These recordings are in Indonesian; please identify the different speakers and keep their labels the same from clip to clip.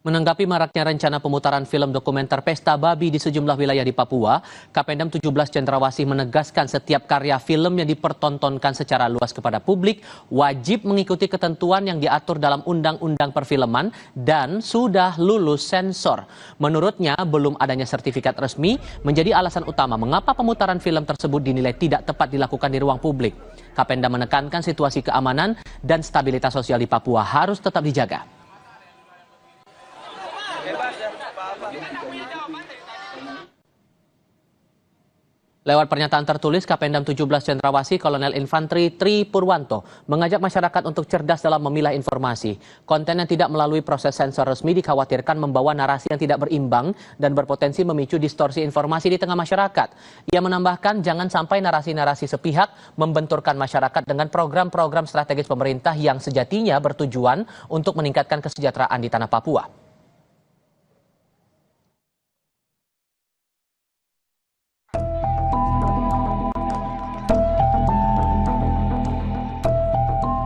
Speaker 1: Menanggapi maraknya rencana pemutaran film dokumenter Pesta Babi di sejumlah wilayah di Papua, Kapendam 17 Cendrawasih menegaskan setiap karya film yang dipertontonkan secara luas kepada publik wajib mengikuti ketentuan yang diatur dalam Undang-Undang Perfilman dan sudah lulus sensor. Menurutnya, belum adanya sertifikat resmi menjadi alasan utama mengapa pemutaran film tersebut dinilai tidak tepat dilakukan di ruang publik. Kapendam menekankan situasi keamanan dan stabilitas sosial di Papua harus tetap dijaga. Lewat pernyataan tertulis, Kapendam 17 Cendrawasih Kolonel Infantri Tri Purwanto mengajak masyarakat untuk cerdas dalam memilah informasi. Konten yang tidak melalui proses sensor resmi dikhawatirkan membawa narasi yang tidak berimbang dan berpotensi memicu distorsi informasi di tengah masyarakat. Ia menambahkan jangan sampai narasi-narasi sepihak membenturkan masyarakat dengan program-program strategis pemerintah yang sejatinya bertujuan untuk meningkatkan kesejahteraan di tanah Papua.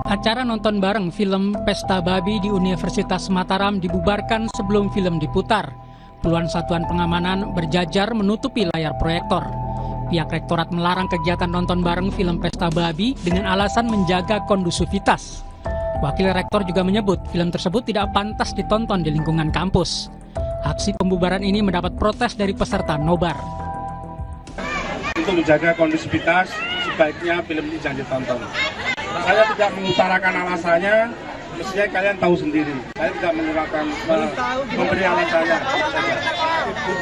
Speaker 2: Acara nonton bareng film Pesta Babi di Universitas Mataram dibubarkan sebelum film diputar. Puluhan satuan pengamanan berjajar menutupi layar proyektor. Pihak rektorat melarang kegiatan nonton bareng film Pesta Babi dengan alasan menjaga kondusivitas. Wakil rektor juga menyebut film tersebut tidak pantas ditonton di lingkungan kampus. Aksi pembubaran ini mendapat protes dari peserta nobar.
Speaker 3: Untuk menjaga kondusivitas, sebaiknya film ini jangan ditonton. Saya tidak mengutarakan alasannya, mestinya kalian tahu sendiri. Saya tidak mengutarakan memberi alasannya.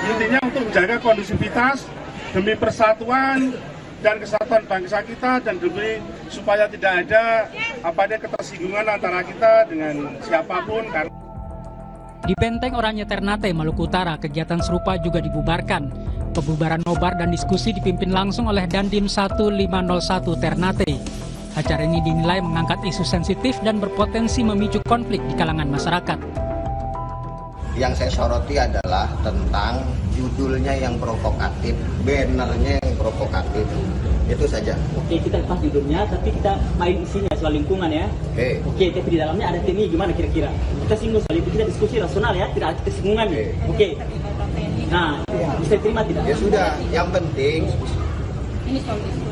Speaker 3: Intinya untuk menjaga kondusivitas demi persatuan dan kesatuan bangsa kita dan demi supaya tidak ada ketersinggungan antara kita dengan siapapun.
Speaker 2: Di Benteng Oranye Ternate, Maluku Utara, kegiatan serupa juga dibubarkan. Pembubaran nobar dan diskusi dipimpin langsung oleh Dandim 1501 Ternate. Acara ini dinilai mengangkat isu sensitif dan berpotensi memicu konflik di kalangan masyarakat.
Speaker 4: Yang saya soroti adalah tentang judulnya yang provokatif, bannernya yang provokatif. Itu saja.
Speaker 5: Oke, kita lepas judulnya, tapi kita main isinya soal lingkungan ya. Oke, tapi di dalamnya ada TNI gimana kira-kira? Kita singgung soal itu, kita diskusi rasional ya, tidak ada kesinggungan. Oke. Nah, bisa diterima tidak?
Speaker 4: Ya sudah, yang penting
Speaker 5: Ini soal diskusi.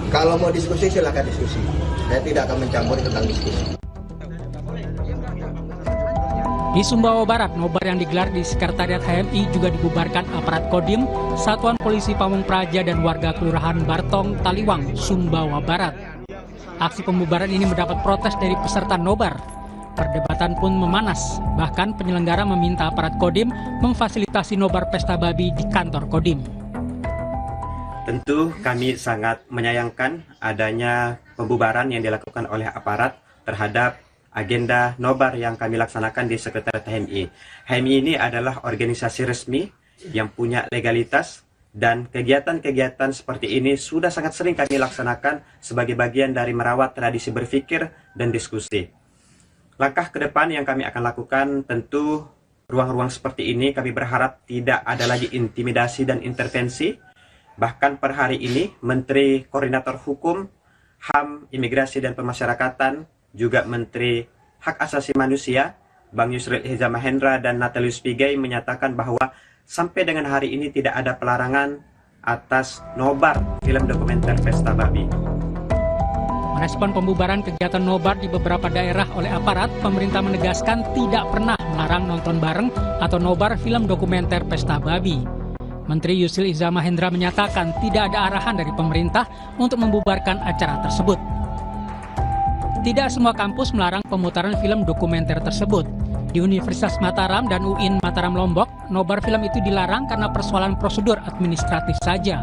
Speaker 4: Kalau mau diskusi silakan diskusi. Saya tidak akan mencampuri tentang diskusi.
Speaker 2: Di Sumbawa Barat, nobar yang digelar di Sekretariat HMI juga dibubarkan aparat Kodim, Satuan Polisi Pamung Praja dan warga Kelurahan Bartong, Taliwang, Sumbawa Barat. Aksi pembubaran ini mendapat protes dari peserta nobar. Perdebatan pun memanas, bahkan penyelenggara meminta aparat Kodim memfasilitasi nobar Pesta Babi di kantor Kodim.
Speaker 6: Tentu kami sangat menyayangkan adanya pembubaran yang dilakukan oleh aparat terhadap agenda nobar yang kami laksanakan di Sekretariat HMI. HMI ini adalah organisasi resmi yang punya legalitas dan kegiatan-kegiatan seperti ini sudah sangat sering kami laksanakan sebagai bagian dari merawat tradisi berpikir dan diskusi. Langkah ke depan yang kami akan lakukan tentu ruang-ruang seperti ini kami berharap tidak ada lagi intimidasi dan intervensi. Bahkan per hari ini, Menteri Koordinator Hukum, HAM, Imigrasi dan Pemasyarakatan, juga Menteri Hak Asasi Manusia, Bang Yusril Iza Mahendra dan Natalius Pigai menyatakan bahwa sampai dengan hari ini tidak ada pelarangan atas nobar film dokumenter Pesta Babi.
Speaker 2: Merespon pembubaran kegiatan nobar di beberapa daerah oleh aparat, pemerintah menegaskan tidak pernah melarang nonton bareng atau nobar film dokumenter Pesta Babi. Menteri Yusril Iza Mahendra menyatakan tidak ada arahan dari pemerintah untuk membubarkan acara tersebut. Tidak semua kampus melarang pemutaran film dokumenter tersebut. Di Universitas Mataram dan UIN Mataram Lombok, nobar film itu dilarang karena persoalan prosedur administratif saja.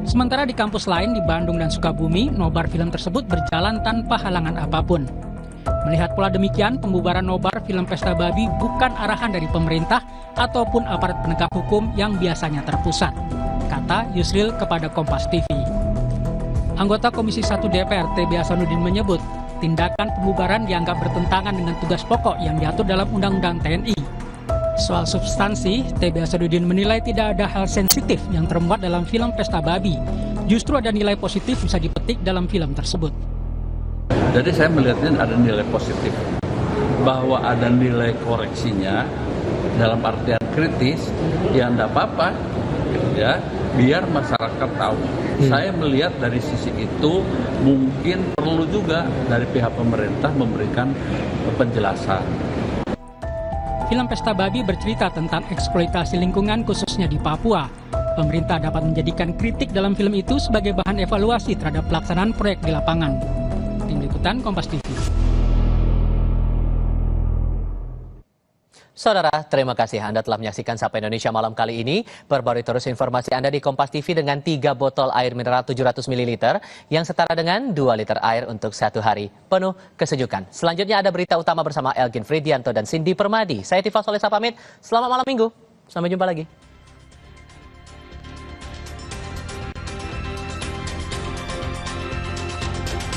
Speaker 2: Sementara di kampus lain di Bandung dan Sukabumi, nobar film tersebut berjalan tanpa halangan apapun. Melihat pola demikian, pembubaran nobar film Pesta Babi bukan arahan dari pemerintah ataupun aparat penegak hukum yang biasanya terpusat, kata Yusril kepada Kompas TV. Anggota Komisi 1 DPR TB Hasanuddin menyebut, tindakan pembubaran dianggap bertentangan dengan tugas pokok yang diatur dalam Undang-Undang TNI. Soal substansi, TB Hasanuddin menilai tidak ada hal sensitif yang termuat dalam film Pesta Babi. Justru ada nilai positif bisa dipetik dalam film tersebut.
Speaker 7: Jadi saya melihatnya ada nilai positif, bahwa ada nilai koreksinya dalam artian kritis, ya enggak apa-apa, ya, biar masyarakat tahu. Saya melihat dari sisi itu mungkin perlu juga dari pihak pemerintah memberikan penjelasan.
Speaker 2: Film Pesta Babi bercerita tentang eksploitasi lingkungan khususnya di Papua. Pemerintah dapat menjadikan kritik dalam film itu sebagai bahan evaluasi terhadap pelaksanaan proyek di lapangan. Tim Liputan Kompas TV.
Speaker 1: Saudara, terima kasih Anda telah menyaksikan Sapa Indonesia malam kali ini. Perbarui terus informasi Anda di Kompas TV dengan 3 botol air mineral 700 ml yang setara dengan 2 liter air untuk 1 hari penuh kesejukan. Selanjutnya ada berita utama bersama Elgin Fridianto dan Cindy Permadi. Saya Tifa Solesa pamit. Selamat malam minggu. Sampai jumpa lagi.